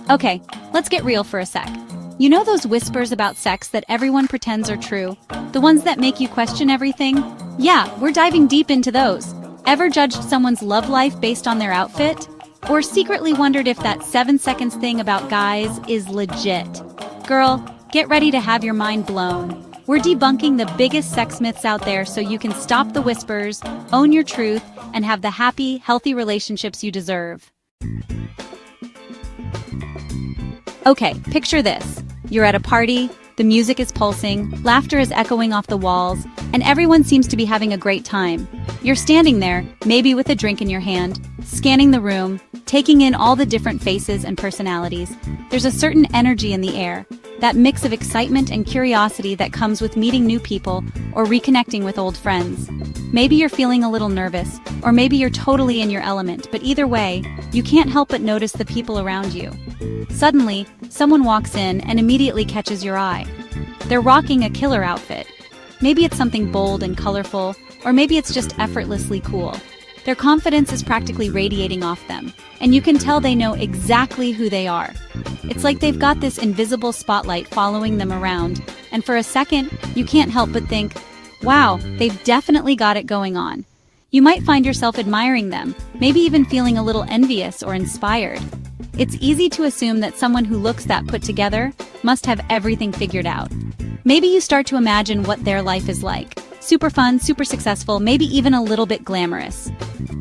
Okay, let's get real for a sec. You know those whispers about sex that everyone pretends are true? The ones that make you question everything? Yeah, we're diving deep into those. Ever judged someone's love life based on their outfit? Or secretly wondered if that 7 seconds thing about guys is legit? Girl, get ready to have your mind blown. We're debunking the biggest sex myths out there so you can stop the whispers, own your truth, and have the happy, healthy relationships you deserve. Okay, picture this. You're at a party, the music is pulsing, laughter is echoing off the walls, and everyone seems to be having a great time. You're standing there, maybe with a drink in your hand, scanning the room, taking in all the different faces and personalities. There's a certain energy in the air, that mix of excitement and curiosity that comes with meeting new people or reconnecting with old friends. Maybe you're feeling a little nervous, or maybe you're totally in your element, but either way, you can't help but notice the people around you. Suddenly, someone walks in and immediately catches your eye. They're rocking a killer outfit. Maybe it's something bold and colorful, or maybe it's just effortlessly cool. Their confidence is practically radiating off them, and you can tell they know exactly who they are. It's like they've got this invisible spotlight following them around, and for a second, you can't help but think, wow, they've definitely got it going on. You might find yourself admiring them, maybe even feeling a little envious or inspired. It's easy to assume that someone who looks that put together must have everything figured out. Maybe you start to imagine what their life is like. Super fun, super successful, maybe even a little bit glamorous.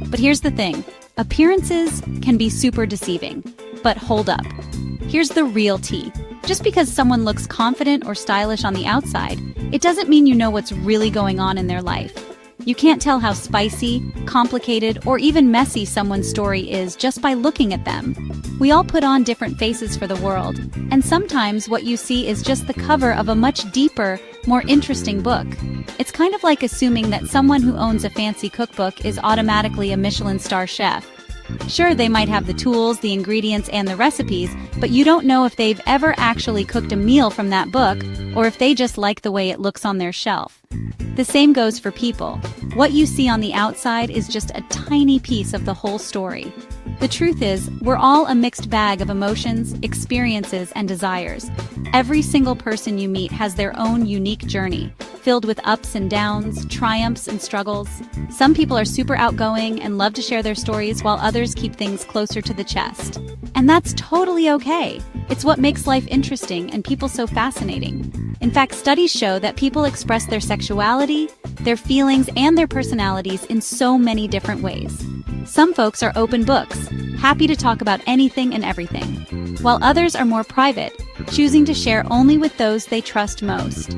But here's the thing, appearances can be super deceiving. But hold up. Here's the real tea. Just because someone looks confident or stylish on the outside, it doesn't mean you know what's really going on in their life. You can't tell how spicy, complicated, or even messy someone's story is just by looking at them. We all put on different faces for the world, and sometimes what you see is just the cover of a much deeper, more interesting book. It's kind of like assuming that someone who owns a fancy cookbook is automatically a Michelin star chef. Sure, they might have the tools, the ingredients, and the recipes, but you don't know if they've ever actually cooked a meal from that book, or if they just like the way it looks on their shelf. The same goes for people. What you see on the outside is just a tiny piece of the whole story. The truth is, we're all a mixed bag of emotions, experiences, and desires. Every single person you meet has their own unique journey, filled with ups and downs, triumphs and struggles. Some people are super outgoing and love to share their stories, while others keep things closer to the chest. And that's totally okay. It's what makes life interesting and people so fascinating. In fact, studies show that people express their sexuality, their feelings, and their personalities in so many different ways. Some folks are open books, happy to talk about anything and everything, while others are more private, choosing to share only with those they trust most.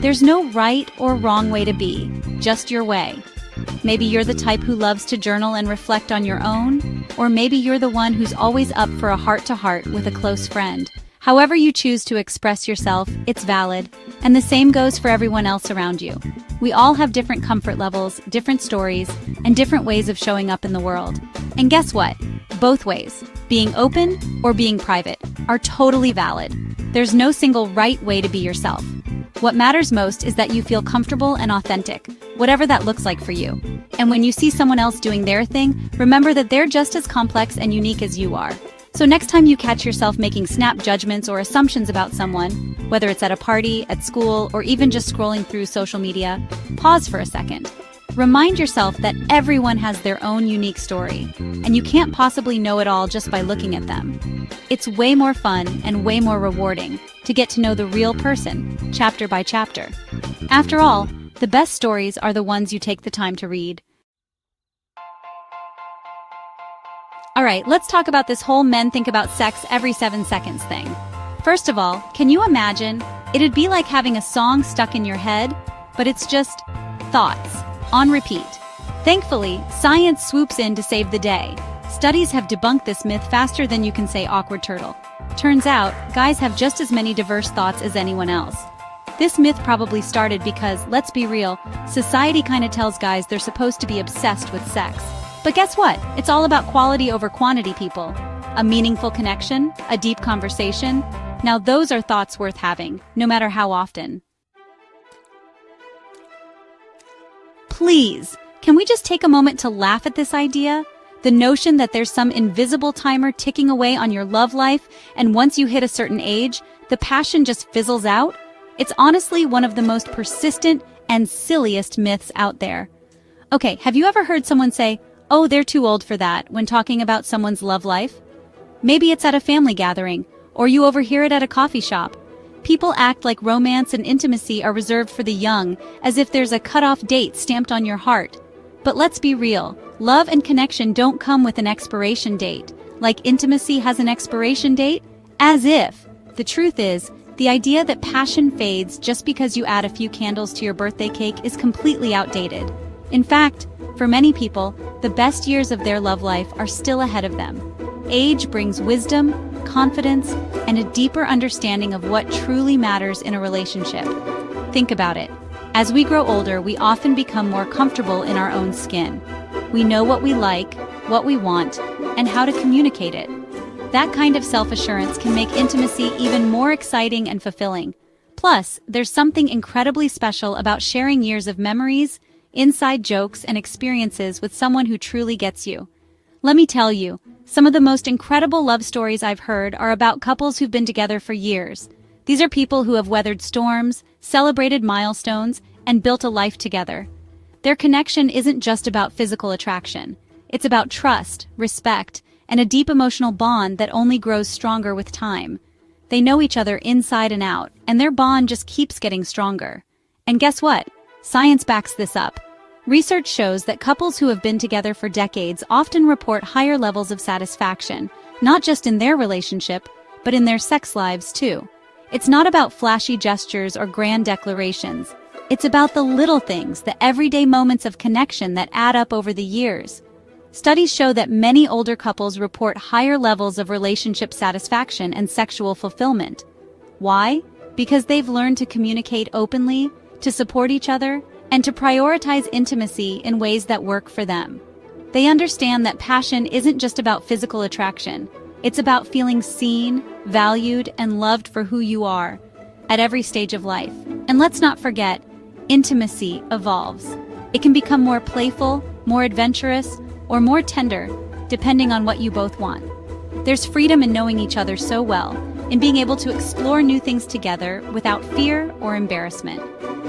There's no right or wrong way to be, just your way. Maybe you're the type who loves to journal and reflect on your own, or maybe you're the one who's always up for a heart-to-heart with a close friend. However you choose to express yourself, it's valid, and the same goes for everyone else around you. We all have different comfort levels, different stories, and different ways of showing up in the world. And guess what? Both ways, being open or being private, are totally valid. There's no single right way to be yourself. What matters most is that you feel comfortable and authentic, whatever that looks like for you. And when you see someone else doing their thing, remember that they're just as complex and unique as you are. So next time you catch yourself making snap judgments or assumptions about someone, whether it's at a party, at school, or even just scrolling through social media, pause for a second. Remind yourself that everyone has their own unique story, and you can't possibly know it all just by looking at them. It's way more fun and way more rewarding to get to know the real person, chapter by chapter. After all, the best stories are the ones you take the time to read. Alright, let's talk about this whole men think about sex every 7 seconds thing. First of all, can you imagine? It'd be like having a song stuck in your head, but it's just thoughts, on repeat. Thankfully, science swoops in to save the day. Studies have debunked this myth faster than you can say awkward turtle. Turns out, guys have just as many diverse thoughts as anyone else. This myth probably started because, let's be real, society kinda tells guys they're supposed to be obsessed with sex. But guess what? It's all about quality over quantity, people. A meaningful connection, a deep conversation. Now those are thoughts worth having, no matter how often. Please, can we just take a moment to laugh at this idea? The notion that there's some invisible timer ticking away on your love life, and once you hit a certain age, the passion just fizzles out? It's honestly one of the most persistent and silliest myths out there. Okay, have you ever heard someone say, "Oh, they're too old for that," when talking about someone's love life? Maybe it's at a family gathering, or you overhear it at a coffee shop. People act like romance and intimacy are reserved for the young, as if there's a cutoff date stamped on your heart. But let's be real, love and connection don't come with an expiration date. Like intimacy has an expiration date? As if. The truth is, the idea that passion fades just because you add a few candles to your birthday cake is completely outdated. In fact, for many people, the best years of their love life are still ahead of them. Age brings wisdom, confidence, and a deeper understanding of what truly matters in a relationship. Think about it. As we grow older, we often become more comfortable in our own skin. We know what we like, what we want, and how to communicate it. That kind of self-assurance can make intimacy even more exciting and fulfilling. Plus, there's something incredibly special about sharing years of memories, inside jokes, and experiences with someone who truly gets you. Let me tell you, some of the most incredible love stories I've heard are about couples who've been together for years. These are people who have weathered storms, celebrated milestones, and built a life together. Their connection isn't just about physical attraction. It's about trust, respect, and a deep emotional bond that only grows stronger with time. They know each other inside and out, and their bond just keeps getting stronger. And guess what? Science backs this up. Research shows that couples who have been together for decades often report higher levels of satisfaction, not just in their relationship, but in their sex lives too. It's not about flashy gestures or grand declarations. It's about the little things, the everyday moments of connection that add up over the years. Studies show that many older couples report higher levels of relationship satisfaction and sexual fulfillment. Why? Because they've learned to communicate openly, to support each other, and to prioritize intimacy in ways that work for them. They understand that passion isn't just about physical attraction. It's about feeling seen, valued, and loved for who you are at every stage of life. And let's not forget, intimacy evolves. It can become more playful, more adventurous, or more tender, depending on what you both want. There's freedom in knowing each other so well, in being able to explore new things together without fear or embarrassment.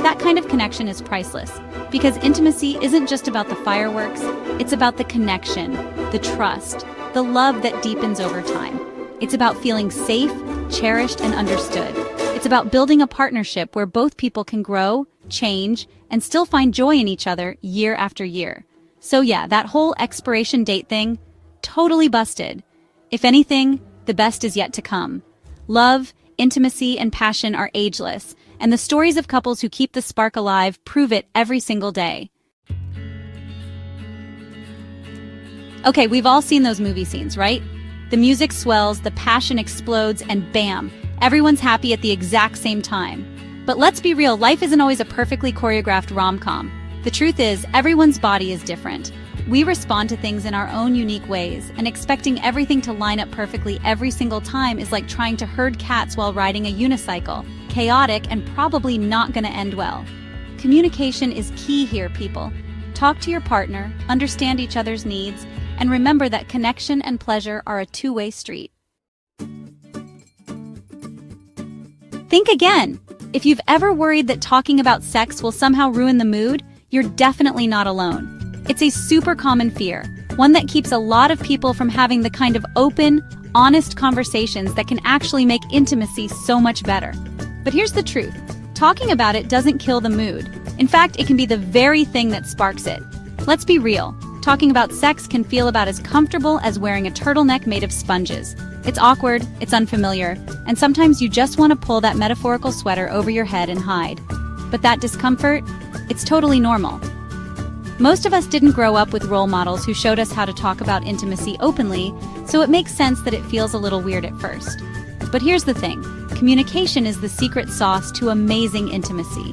That kind of connection is priceless, because intimacy isn't just about the fireworks, it's about the connection, the trust, the love that deepens over time. It's about feeling safe, cherished, and understood. It's about building a partnership where both people can grow, change, and still find joy in each other year after year. So yeah, that whole expiration date thing, totally busted. If anything, the best is yet to come. Love, intimacy, and passion are ageless, and the stories of couples who keep the spark alive prove it every single day. Okay, we've all seen those movie scenes, right? The music swells, the passion explodes, and bam, everyone's happy at the exact same time. But let's be real, life isn't always a perfectly choreographed rom-com. The truth is, everyone's body is different. We respond to things in our own unique ways, and expecting everything to line up perfectly every single time is like trying to herd cats while riding a unicycle. Chaotic and probably not going to end well. Communication is key here, people. Talk to your partner, understand each other's needs, and remember that connection and pleasure are a two-way street. Think again. If you've ever worried that talking about sex will somehow ruin the mood, you're definitely not alone. It's a super common fear, one that keeps a lot of people from having the kind of open, honest conversations that can actually make intimacy so much better. But here's the truth. Talking about it doesn't kill the mood. In fact, it can be the very thing that sparks it. Let's be real. Talking about sex can feel about as comfortable as wearing a turtleneck made of sponges. It's awkward, it's unfamiliar, and sometimes you just want to pull that metaphorical sweater over your head and hide. But that discomfort, it's totally normal. Most of us didn't grow up with role models who showed us how to talk about intimacy openly, so it makes sense that it feels a little weird at first. But here's the thing, communication is the secret sauce to amazing intimacy.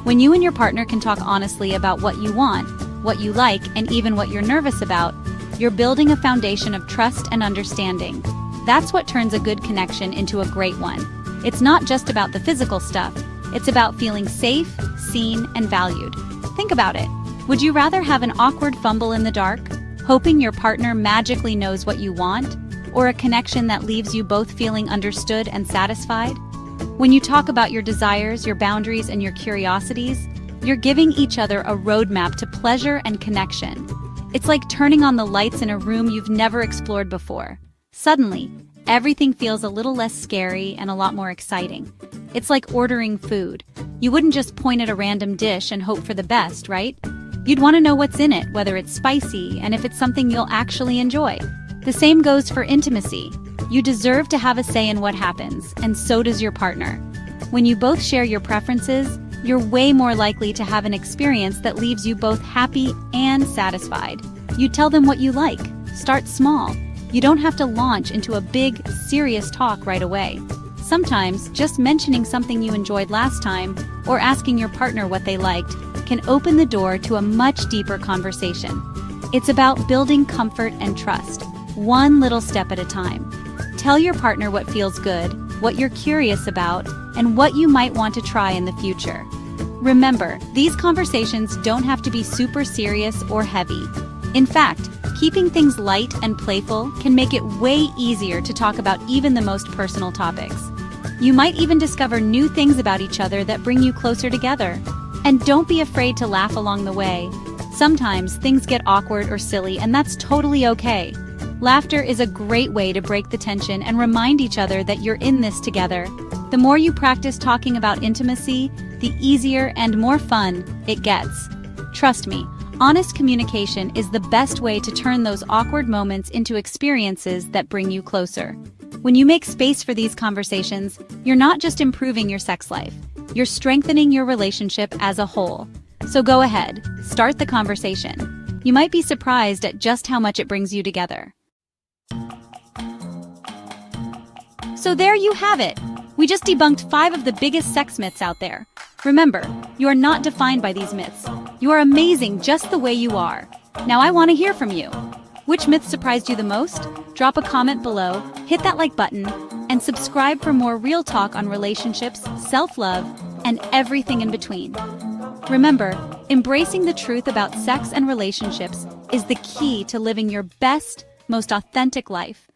When you and your partner can talk honestly about what you want, what you like, and even what you're nervous about, you're building a foundation of trust and understanding. That's what turns a good connection into a great one. It's not just about the physical stuff, it's about feeling safe, seen, and valued. Think about it. Would you rather have an awkward fumble in the dark, Hoping your partner magically knows what you want? Or a connection that leaves you both feeling understood and satisfied? When you talk about your desires, your boundaries, and your curiosities, you're giving each other a roadmap to pleasure and connection. It's like turning on the lights in a room you've never explored before. Suddenly, everything feels a little less scary and a lot more exciting. It's like ordering food. You wouldn't just point at a random dish and hope for the best, right? You'd want to know what's in it, whether it's spicy, and if it's something you'll actually enjoy. The same goes for intimacy. You deserve to have a say in what happens, and so does your partner. When you both share your preferences, you're way more likely to have an experience that leaves you both happy and satisfied. You tell them what you like. Start small. You don't have to launch into a big, serious talk right away. Sometimes, just mentioning something you enjoyed last time or asking your partner what they liked can open the door to a much deeper conversation. It's about building comfort and trust, one little step at a time. Tell your partner what feels good, what you're curious about, and what you might want to try in the future. Remember, these conversations don't have to be super serious or heavy. In fact, keeping things light and playful can make it way easier to talk about even the most personal topics. You might even discover new things about each other that bring you closer together. And don't be afraid to laugh along the way. Sometimes things get awkward or silly, and that's totally okay. Laughter is a great way to break the tension and remind each other that you're in this together. The more you practice talking about intimacy, the easier and more fun it gets. Trust me, honest communication is the best way to turn those awkward moments into experiences that bring you closer. When you make space for these conversations, you're not just improving your sex life, you're strengthening your relationship as a whole. So go ahead, start the conversation. You might be surprised at just how much it brings you together. So there you have it. We just debunked 5 of the biggest sex myths out there. Remember, you are not defined by these myths. You are amazing just the way you are. Now I want to hear from you. Which myth surprised you the most? Drop a comment below, hit that like button, and subscribe for more real talk on relationships, self-love, and everything in between. Remember, embracing the truth about sex and relationships is the key to living your best, most authentic life.